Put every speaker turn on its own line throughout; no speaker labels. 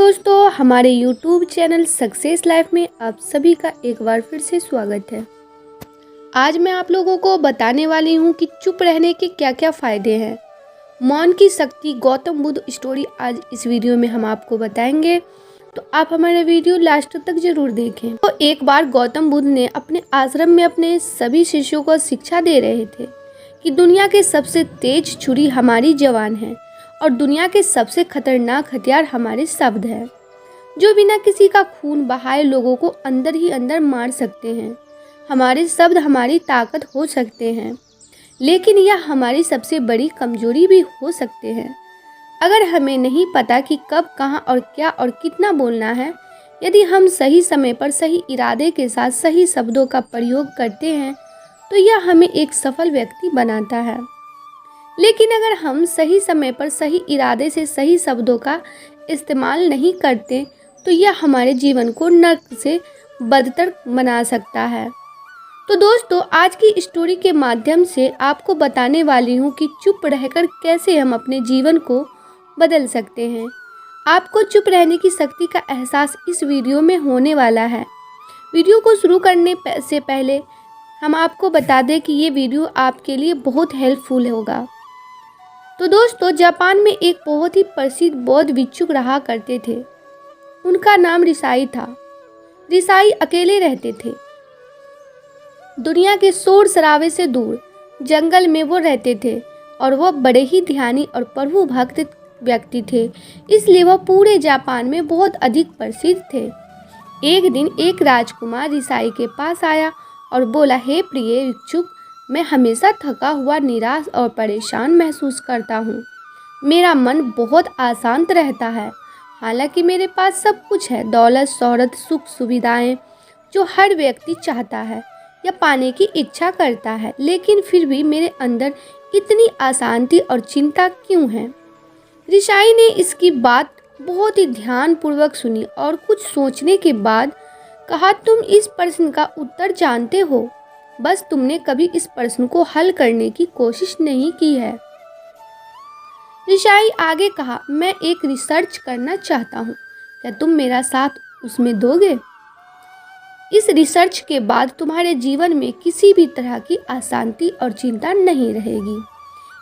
दोस्तों, हमारे YouTube channel success life में आप सभी का एक बार फिर से स्वागत है। आज मैं आप लोगों को बताने वाली हूँ कि चुप रहने के क्या क्या फ़ायदे हैं। मौन की शक्ति गौतम बुद्ध स्टोरी आज इस वीडियो में हम आपको बताएंगे, तो आप हमारा वीडियो लास्ट तक जरूर देखें। तो एक बार गौतम बुद्ध ने अपने आश्रम में अपने सभी शिष्यों को शिक्षा दे रहे थे कि दुनिया के सबसे तेज छुरी हमारी ज़बान है और दुनिया के सबसे खतरनाक हथियार हमारे शब्द हैं, जो बिना किसी का खून बहाए लोगों को अंदर ही अंदर मार सकते हैं। हमारे शब्द हमारी ताकत हो सकते हैं, लेकिन यह हमारी सबसे बड़ी कमजोरी भी हो सकते हैं। अगर हमें नहीं पता कि कब, कहां और क्या और कितना बोलना है, यदि हम सही समय पर सही इरादे के साथ सही शब्दों का प्रयोग करते हैं, तो यह हमें एक सफल व्यक्ति बनाता है। लेकिन अगर हम सही समय पर सही इरादे से सही शब्दों का इस्तेमाल नहीं करते, तो यह हमारे जीवन को नर्क से बदतर बना सकता है। तो दोस्तों, आज की स्टोरी के माध्यम से आपको बताने वाली हूँ कि चुप रहकर कैसे हम अपने जीवन को बदल सकते हैं। आपको चुप रहने की शक्ति का एहसास इस वीडियो में होने वाला है। वीडियो को शुरू करने से पहले हम आपको बता दें कि ये वीडियो आपके लिए बहुत हेल्पफुल होगा। तो दोस्तों, जापान में एक बहुत ही प्रसिद्ध बौद्ध भिक्षुक रहा करते थे। उनका नाम रिसाई था। रिसाई अकेले रहते थे। दुनिया के शोर शराबे से दूर जंगल में वो रहते थे और वह बड़े ही ध्यानी और प्रभु भक्त व्यक्ति थे, इसलिए वह पूरे जापान में बहुत अधिक प्रसिद्ध थे। एक दिन एक राजकुमार रिसाई के पास आया और बोला, हे प्रिय भिक्षुक, मैं हमेशा थका हुआ, निराश और परेशान महसूस करता हूँ। मेरा मन बहुत अशांत रहता है। हालांकि मेरे पास सब कुछ है, दौलत, शोहरत, सुख सुविधाएं जो हर व्यक्ति चाहता है या पाने की इच्छा करता है, लेकिन फिर भी मेरे अंदर इतनी अशांति और चिंता क्यों है। रिसाई ने इसकी बात बहुत ही ध्यानपूर्वक सुनी और कुछ सोचने के बाद कहा, तुम इस प्रश्न का उत्तर जानते हो, बस तुमने कभी इस प्रश्न को हल करने की कोशिश नहीं की है। रिसाई आगे कहा, मैं एक रिसर्च करना चाहता हूँ, क्या तुम मेरा साथ उसमें दोगे? इस रिसर्च के बाद तुम्हारे जीवन में किसी भी तरह की अशांति और चिंता नहीं रहेगी।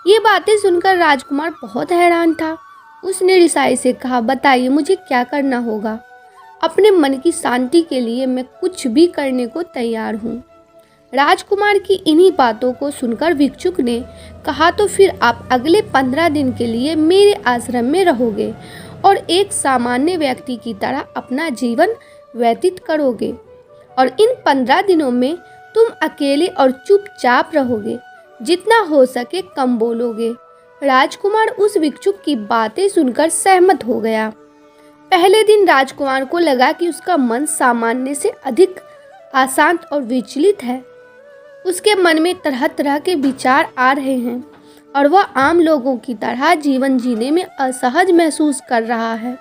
ये बातें सुनकर राजकुमार बहुत हैरान था। उसने रिसाई से कहा, बताइए मुझे क्या करना होगा। अपने मन की शांति के लिए मैं कुछ भी करने को तैयार हूँ। राजकुमार की इन्हीं बातों को सुनकर भिक्षुक ने कहा, तो फिर आप अगले 15 दिन के लिए मेरे आश्रम में रहोगे और एक सामान्य व्यक्ति की तरह अपना जीवन व्यतीत करोगे, और इन 15 दिनों में तुम अकेले और चुपचाप रहोगे, जितना हो सके कम बोलोगे। राजकुमार उस भिक्षुक की बातें सुनकर सहमत हो गया। पहले दिन राजकुमार को लगा कि उसका मन सामान्य से अधिक अशांत और विचलित है। उसके मन में तरह तरह के विचार आ रहे हैं और वह आम लोगों की तरह जीवन जीने में असहज महसूस कर रहा है।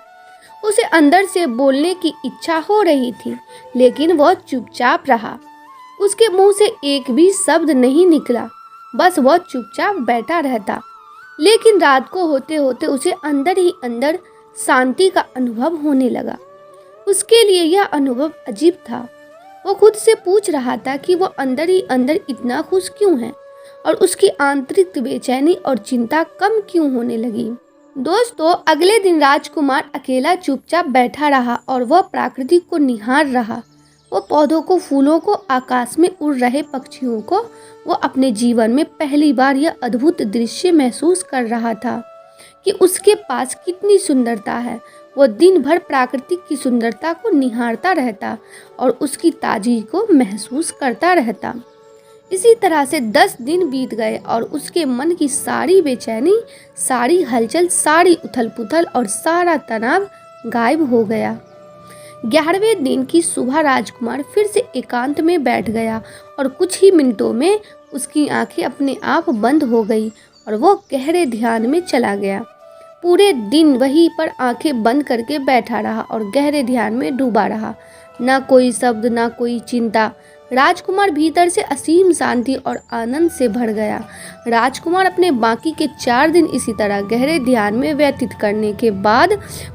उसे अंदर से बोलने की इच्छा हो रही थी, लेकिन वह चुपचाप रहा। उसके मुंह से एक भी शब्द नहीं निकला, बस वह चुपचाप बैठा रहता। लेकिन रात को होते होते उसे अंदर ही अंदर शांति का अनुभव होने लगा। उसके लिए यह अनुभव अजीब था। वो खुद से पूछ रहा था कि वो अंदर ही अंदर इतना खुश क्यों है और उसकी आंतरिक बेचैनी और चिंता कम क्यों होने लगी। दोस्तों, अगले दिन राजकुमार अकेला चुपचाप बैठा रहा और वह प्रकृति को निहार रहा। वो पौधों को, फूलों को, आकाश में उड़ रहे पक्षियों को। वो अपने जीवन में पहली बार यह अद्भुत दृश्य महसूस कर रहा था कि उसके पास कितनी सुंदरता है। वो दिन भर प्राकृतिक की सुंदरता को निहारता रहता और उसकी ताजगी को महसूस करता रहता। इसी तरह से 10 दिन बीत गए और उसके मन की सारी बेचैनी, सारी हलचल, सारी उथल पुथल और सारा तनाव गायब हो गया। 11वें दिन की सुबह राजकुमार फिर से एकांत में बैठ गया और कुछ ही मिनटों में उसकी आंखें अपने आप बंद हो गई और वो गहरे ध्यान में चला गया। पूरे दिन वहीं पर आंखें बंद करके बैठा रहा और गहरे ध्यान में डूबा रहा। ना कोई शब्द, ना कोई चिंता। राजकुमार भीतर से असीम शांति और आनंद से भर गया। राजकुमार अपने बाकी के 4 दिन इसी तरह गहरे ध्यान में व्यतीत करने के बाद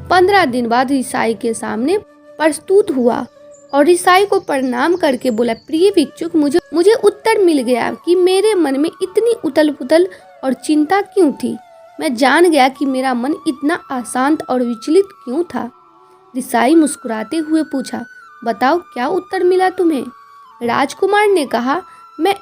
15 दिन बाद ऋषाई के सामने प्रस्तुत हुआ और ऋषाई को प्रणाम करके बोला, प्रिय भिक्षुक, मुझे उत्तर मिल गया कि मेरे मन में इतनी उथल पुथल और चिंता क्यों थी। मैं जान गया कि मेरा मन इतना अशांत और विचलित क्यों था। ऋषाई मुस्कुराते हुए पूछा, बताओ क्या उत्तर मिला तुम्हें। राजकुमार ने कहा, मैं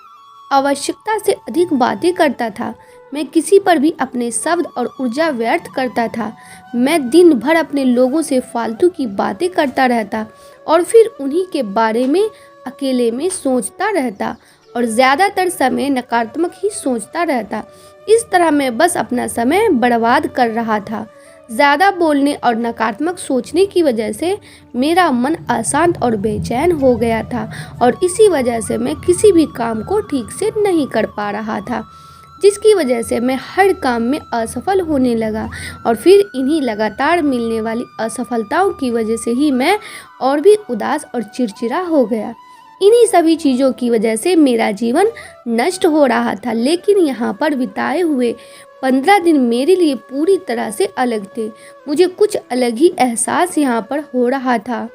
आवश्यकता से अधिक बातें करता था। मैं किसी पर भी अपने शब्द और ऊर्जा व्यर्थ करता था। मैं दिन भर अपने लोगों से फालतू की बातें करता रहता और फिर उन्हीं के बारे में अकेले में सोचता रहता और ज़्यादातर समय नकारात्मक ही सोचता रहता। इस तरह मैं बस अपना समय बर्बाद कर रहा था। ज़्यादा बोलने और नकारात्मक सोचने की वजह से मेरा मन अशांत और बेचैन हो गया था और इसी वजह से मैं किसी भी काम को ठीक से नहीं कर पा रहा था, जिसकी वजह से मैं हर काम में असफल होने लगा और फिर इन्हीं लगातार मिलने वाली असफलताओं की वजह से ही मैं और भी उदास और चिड़चिड़ा हो गया। इन्हीं सभी चीज़ों की वजह से मेरा जीवन नष्ट हो रहा था, लेकिन यहाँ पर बिताए हुए 15 दिन मेरे लिए पूरी तरह से अलग थे। मुझे कुछ अलग ही एहसास यहाँ पर हो रहा था।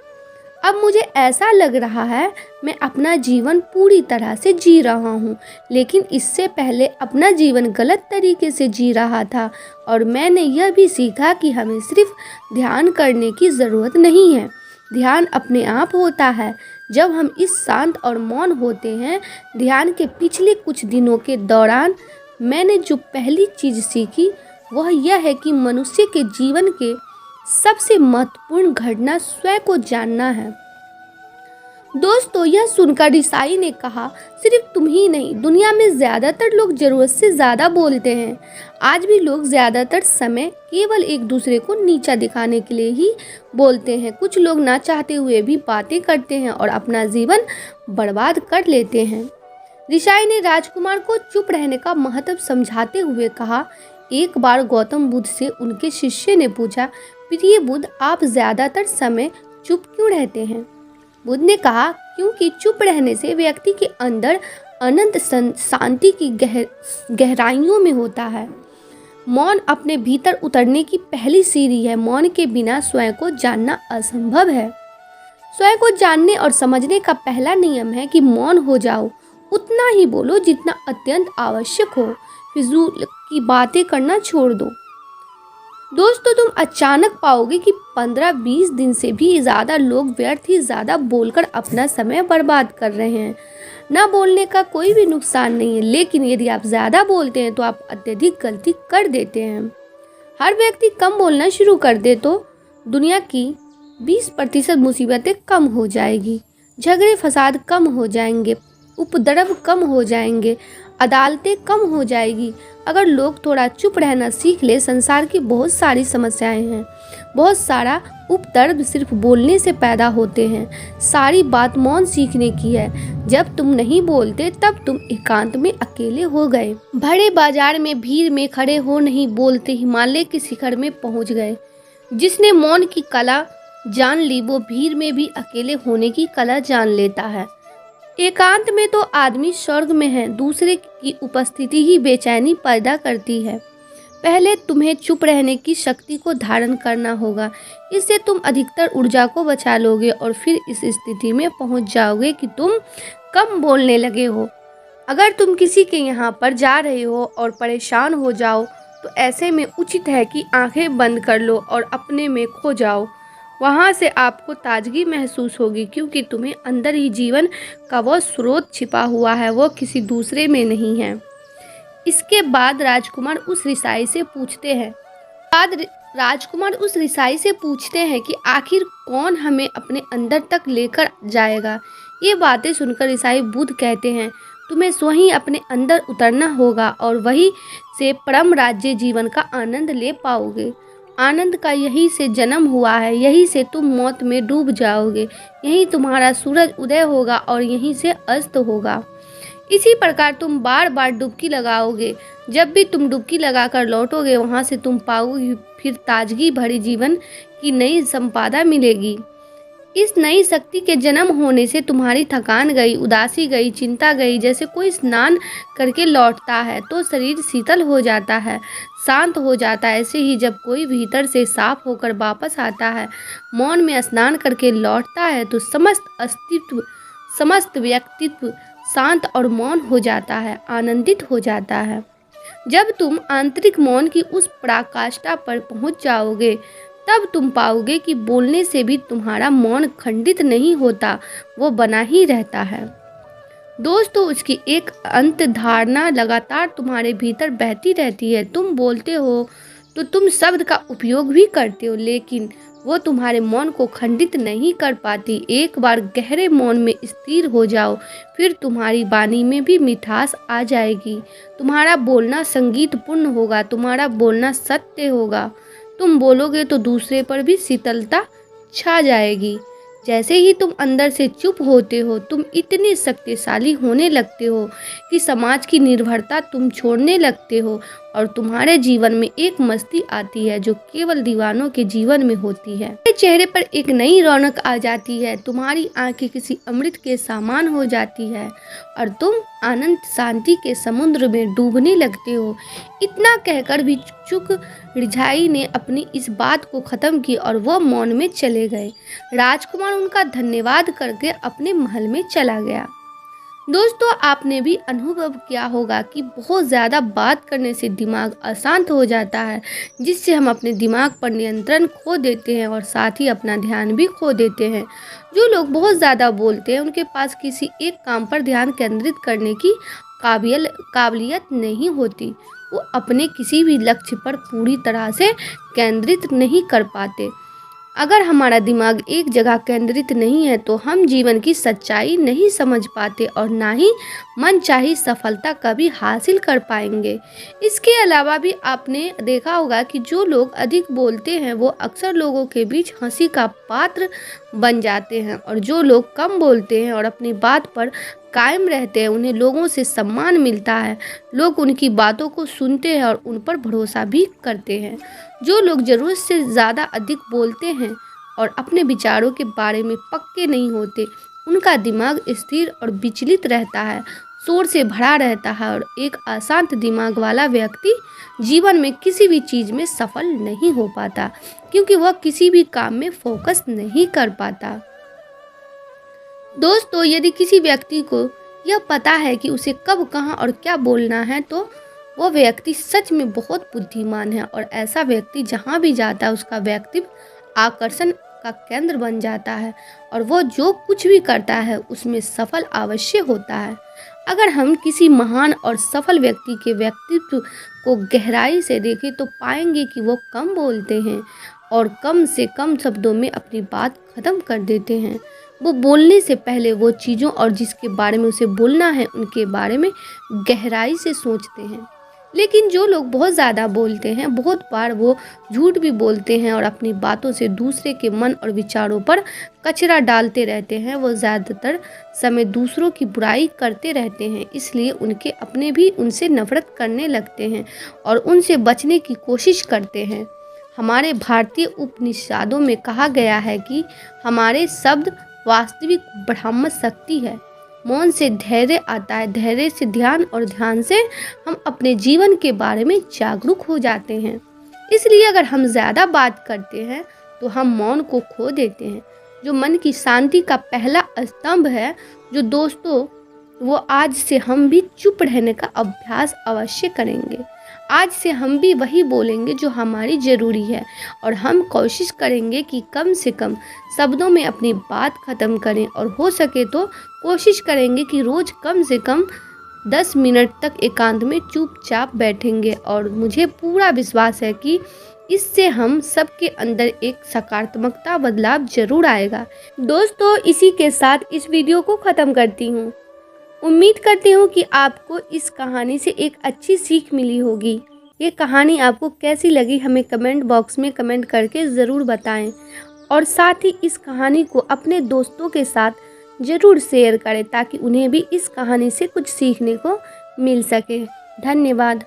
अब मुझे ऐसा लग रहा है मैं अपना जीवन पूरी तरह से जी रहा हूँ, लेकिन इससे पहले अपना जीवन गलत तरीके से जी रहा था और मैंने यह भी सीखा कि हमें सिर्फ ध्यान करने की ज़रूरत नहीं है। ध्यान अपने आप होता है जब हम इस शांत और मौन होते हैं। ध्यान के पिछले कुछ दिनों के दौरान मैंने जो पहली चीज़ सीखी वह यह है कि मनुष्य के जीवन के सबसे महत्वपूर्ण घटना स्वयं को जानना है। दोस्तों, यह सुनकर ऋषाई ने कहा, सिर्फ तुम ही नहीं, दुनिया में ज़्यादातर लोग ज़रूरत से ज़्यादा बोलते हैं। आज भी लोग ज़्यादातर समय केवल एक दूसरे को नीचा दिखाने के लिए ही बोलते हैं। कुछ लोग ना चाहते हुए भी बातें करते हैं और अपना जीवन बर्बाद कर लेते हैं। ऋषाई ने राजकुमार को चुप रहने का महत्व समझाते हुए कहा, एक बार गौतम बुद्ध से उनके शिष्य ने पूछा, प्रिय बुद्ध, आप ज़्यादातर समय चुप क्यों रहते हैं। बुद्ध ने कहा, क्योंकि चुप रहने से व्यक्ति के अंदर अनंत शांति की गहराइयों में होता है। मौन अपने भीतर उतरने की पहली सीढ़ी है। मौन के बिना स्वयं को जानना असंभव है। स्वयं को जानने और समझने का पहला नियम है कि मौन हो जाओ, उतना ही बोलो जितना अत्यंत आवश्यक हो। फिजूल की बातें करना छोड़ दो। दोस्तों, तुम अचानक पाओगे कि 15-20 दिन से भी ज़्यादा लोग व्यर्थ ही ज़्यादा बोलकर अपना समय बर्बाद कर रहे हैं। ना बोलने का कोई भी नुकसान नहीं है, लेकिन यदि आप ज़्यादा बोलते हैं तो आप अत्यधिक गलती कर देते हैं। हर व्यक्ति कम बोलना शुरू कर दे तो दुनिया की 20% मुसीबतें कम हो जाएगी, झगड़े फसाद कम हो जाएंगे, उपद्रव कम हो जाएंगे, अदालतें कम हो जाएगी। अगर लोग थोड़ा चुप रहना सीख ले, संसार की बहुत सारी समस्याएं हैं, बहुत सारा उपद्रव सिर्फ बोलने से पैदा होते हैं। सारी बात मौन सीखने की है। जब तुम नहीं बोलते तब तुम एकांत में अकेले हो गए। बड़े बाजार में भीड़ में खड़े हो नहीं बोलते हिमालय के शिखर में पहुंच गए। जिसने मौन की कला जान ली वो भीड़ में भी अकेले होने की कला जान लेता है। एकांत में तो आदमी स्वर्ग में है। दूसरे की उपस्थिति ही बेचैनी पैदा करती है। पहले तुम्हें चुप रहने की शक्ति को धारण करना होगा। इससे तुम अधिकतर ऊर्जा को बचा लोगे और फिर इस स्थिति में पहुंच जाओगे कि तुम कम बोलने लगे हो। अगर तुम किसी के यहाँ पर जा रहे हो और परेशान हो जाओ तो ऐसे में उचित है कि आंखें बंद कर लो और अपने में खो जाओ। वहाँ से आपको ताजगी महसूस होगी, क्योंकि तुम्हें अंदर ही जीवन का वो स्रोत छिपा हुआ है, वो किसी दूसरे में नहीं है। इसके बाद राजकुमार उस ऋषाई से पूछते हैं कि आखिर कौन हमें अपने अंदर तक लेकर जाएगा। ये बातें सुनकर ऋषाई बुद्ध कहते हैं, तुम्हें स्वयं अपने अंदर उतरना होगा और वहीं से परम राज्य जीवन का आनंद ले पाओगे। आनंद का यहीं से जन्म हुआ है, यहीं से तुम मौत में डूब जाओगे, यहीं तुम्हारा सूरज उदय होगा और यहीं से अस्त होगा। इसी प्रकार तुम बार बार डुबकी लगाओगे। जब भी तुम डुबकी लगाकर लौटोगे वहाँ से तुम पाओगे फिर ताजगी भरी जीवन की नई संपदा मिलेगी। इस नई शक्ति के जन्म होने से तुम्हारी थकान गई, उदासी गई, चिंता गई। जैसे कोई स्नान करके लौटता है तो शरीर शीतल हो जाता है, शांत हो जाता है। ऐसे ही जब कोई भीतर से साफ होकर वापस आता है, मौन में स्नान करके लौटता है, तो समस्त व्यक्तित्व शांत और मौन हो जाता है, आनंदित हो जाता है। जब तुम आंतरिक मौन की उस पराकाष्ठा पर पहुंच जाओगे, तब तुम पाओगे कि बोलने से भी तुम्हारा मौन खंडित नहीं होता, वो बना ही रहता है। दोस्तों, उसकी एक अंत धारणा लगातार तुम्हारे भीतर बहती रहती है। तुम बोलते हो तो तुम शब्द का उपयोग भी करते हो, लेकिन वो तुम्हारे मौन को खंडित नहीं कर पाती। एक बार गहरे मौन में स्थिर हो जाओ, फिर तुम्हारी वाणी में भी मिठास आ जाएगी। तुम्हारा बोलना संगीतपूर्ण होगा, तुम्हारा बोलना सत्य होगा। तुम बोलोगे तो दूसरे पर भी शीतलता छा जाएगी। जैसे ही तुम अंदर से चुप होते हो, तुम इतने शक्तिशाली होने लगते हो कि समाज की निर्भरता तुम छोड़ने लगते हो और तुम्हारे जीवन में एक मस्ती आती है जो केवल दीवानों के जीवन में होती है। तुम्हारे चेहरे पर एक नई रौनक आ जाती है, तुम्हारी आंखें किसी अमृत के समान हो जाती है और तुम आनंद शांति के समुद्र में डूबने लगते हो। इतना कहकर भी चुप रिझाई ने अपनी इस बात को खत्म की और वह मौन में चले गए। राजकुमार उनका धन्यवाद करके अपने महल में चला गया। दोस्तों, आपने भी अनुभव किया होगा कि बहुत ज़्यादा बात करने से दिमाग अशांत हो जाता है, जिससे हम अपने दिमाग पर नियंत्रण खो देते हैं और साथ ही अपना ध्यान भी खो देते हैं। जो लोग बहुत ज़्यादा बोलते हैं, उनके पास किसी एक काम पर ध्यान केंद्रित करने की काबिलियत नहीं होती। वो अपने किसी भी लक्ष्य पर पूरी तरह से केंद्रित नहीं कर पाते। अगर हमारा दिमाग एक जगह केंद्रित नहीं है तो हम जीवन की सच्चाई नहीं समझ पाते और ना ही मनचाही सफलता कभी हासिल कर पाएंगे। इसके अलावा भी आपने देखा होगा कि जो लोग अधिक बोलते हैं वो अक्सर लोगों के बीच हंसी का पात्र बन जाते हैं, और जो लोग कम बोलते हैं और अपनी बात पर कायम रहते हैं, उन्हें लोगों से सम्मान मिलता है। लोग उनकी बातों को सुनते हैं और उन पर भरोसा भी करते हैं। जो लोग ज़रूरत से ज़्यादा अधिक बोलते हैं और अपने विचारों के बारे में पक्के नहीं होते, उनका दिमाग स्थिर और विचलित रहता है, शोर से भरा रहता है, और एक अशांत दिमाग वाला व्यक्ति जीवन में किसी भी चीज़ में सफल नहीं हो पाता, क्योंकि वह किसी भी काम में फोकस नहीं कर पाता। दोस्तों, यदि किसी व्यक्ति को यह पता है कि उसे कब, कहाँ और क्या बोलना है, तो वह व्यक्ति सच में बहुत बुद्धिमान है, और ऐसा व्यक्ति जहाँ भी जाता है उसका व्यक्तित्व आकर्षण का केंद्र बन जाता है और वह जो कुछ भी करता है उसमें सफल अवश्य होता है। अगर हम किसी महान और सफल व्यक्ति के व्यक्तित्व को गहराई से देखें तो पाएंगे कि वो कम बोलते हैं और कम से कम शब्दों में अपनी बात खत्म कर देते हैं। वो बोलने से पहले वो चीज़ों और जिसके बारे में उसे बोलना है उनके बारे में गहराई से सोचते हैं। लेकिन जो लोग बहुत ज़्यादा बोलते हैं, बहुत बार वो झूठ भी बोलते हैं और अपनी बातों से दूसरे के मन और विचारों पर कचरा डालते रहते हैं। वो ज़्यादातर समय दूसरों की बुराई करते रहते हैं, इसलिए उनके अपने भी उनसे नफरत करने लगते हैं और उनसे बचने की कोशिश करते हैं। हमारे भारतीय उपनिषदों में कहा गया है कि हमारे शब्द वास्तविक ब्रह्म शक्ति है। मौन से धैर्य आता है, धैर्य से ध्यान, और ध्यान से हम अपने जीवन के बारे में जागरूक हो जाते हैं। इसलिए अगर हम ज़्यादा बात करते हैं तो हम मौन को खो देते हैं, जो मन की शांति का पहला स्तंभ है। जो दोस्तों, वो आज से हम भी चुप रहने का अभ्यास अवश्य करेंगे। आज से हम भी वही बोलेंगे जो हमारी ज़रूरी है, और हम कोशिश करेंगे कि कम से कम शब्दों में अपनी बात ख़त्म करें, और हो सके तो कोशिश करेंगे कि रोज़ कम से कम 10 मिनट तक एकांत में चुपचाप बैठेंगे। और मुझे पूरा विश्वास है कि इससे हम सबके अंदर एक सकारात्मकता बदलाव जरूर आएगा। दोस्तों, इसी के साथ इस वीडियो को ख़त्म करती हूँ। उम्मीद करती हूँ कि आपको इस कहानी से एक अच्छी सीख मिली होगी। ये कहानी आपको कैसी लगी हमें कमेंट बॉक्स में कमेंट करके ज़रूर बताएं, और साथ ही इस कहानी को अपने दोस्तों के साथ ज़रूर शेयर करें ताकि उन्हें भी इस कहानी से कुछ सीखने को मिल सके। धन्यवाद।